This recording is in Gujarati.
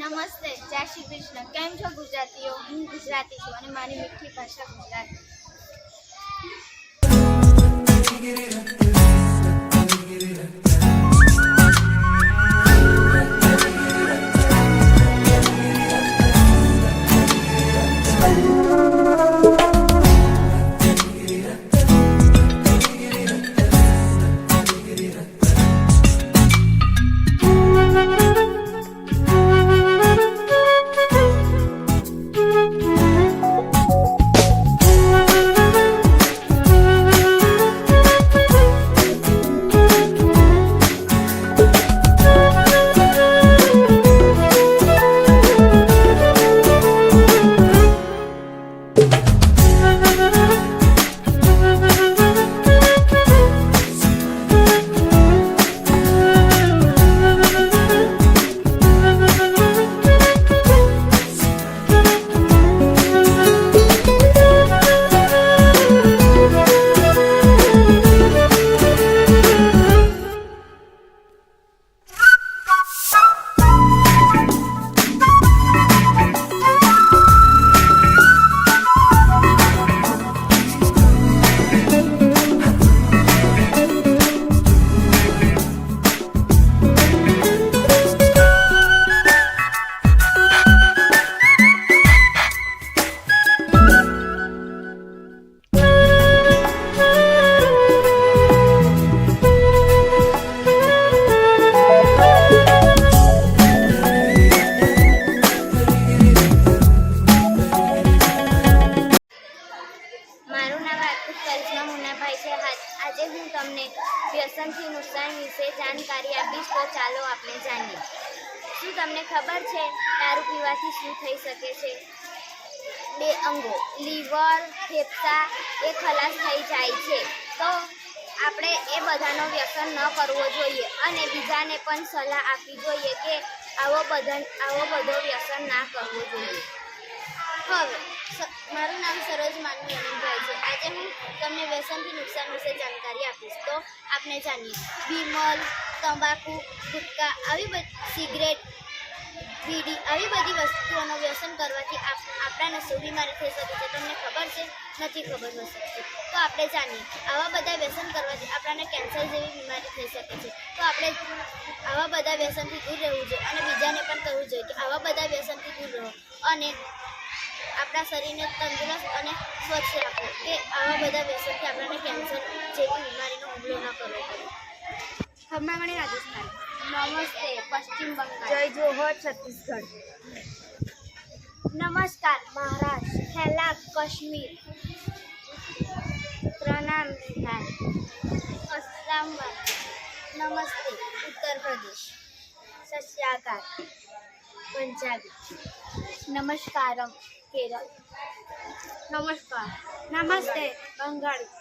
નમસ્તે, જય શ્રી કૃષ્ણ. કેમ છો ગુજરાતીઓ? હું ગુજરાતી છું અને મારી મીઠી ભાષા ગુજરાતી. આજે હું તમને વ્યસનથી નુકસાન વિશે જાણકારી આપીશ, તો ચાલો આપણે જાણીએ. શું તમને ખબર છે દારૂ પીવાથી શું થઈ શકે છે? 2 અંગો લીવર, ફેફસા એ ખલાસ થઈ જાય છે. તો આપણે એ બધાનો વ્યસન ન કરવો જોઈએ અને બીજાને પણ સલાહ આપવી જોઈએ કે આવો બધો વ્યસન ના કરવો જોઈએ. હવે મારું નામ સરોજ માનવી અનંતભાઈ છે. આજે હું તમને વ્યસનથી નુકસાન વિશે જાણકારી આપીશ, તો આપણે જાણીએ. વિમલ, તંબાકુ, ગુટકા, સિગરેટ, બીડી આવી બધી વસ્તુઓનો વ્યસન કરવાથી આપણાને શું બીમારી થઈ શકે છે તમને ખબર છે? નથી ખબર હોઈ શકતી. તો આપણે જાણીએ. આવા બધા વ્યસન કરવાથી આપણને કેન્સર જેવી બીમારી થઈ શકે છે. તો આપણે આવા બધા વ્યસનથી દૂર રહેવું જોઈએ અને બીજાને પણ કહેવું જોઈએ કે આવા બધા વ્યસનથી દૂર રહો અને આપણા શરીરને તંદુરસ્ત અને સ્વચ્છ રાખો, કે આવા બધા વ્યસનથી આપણને કેન્સર જેવી બીમારીનો હુમલો ન કરવો પડે. ખમ્મામણી રાજસ્થાન. નમસ્તે પશ્ચિમ બંગાળ. જય જોહર છત્તીસગઢ. નમસ્કાર મહારાષ્ટ્ર. હેલા કાશ્મીર. પ્રણામ બિહાર. અસ્સામ. નમસ્તે ઉત્તર પ્રદેશ. સત શ્રી અકાલ પંજાબી. નમસ્કારમ કેરળ. નમસ્કાર. નમસ્તે બંગાળી.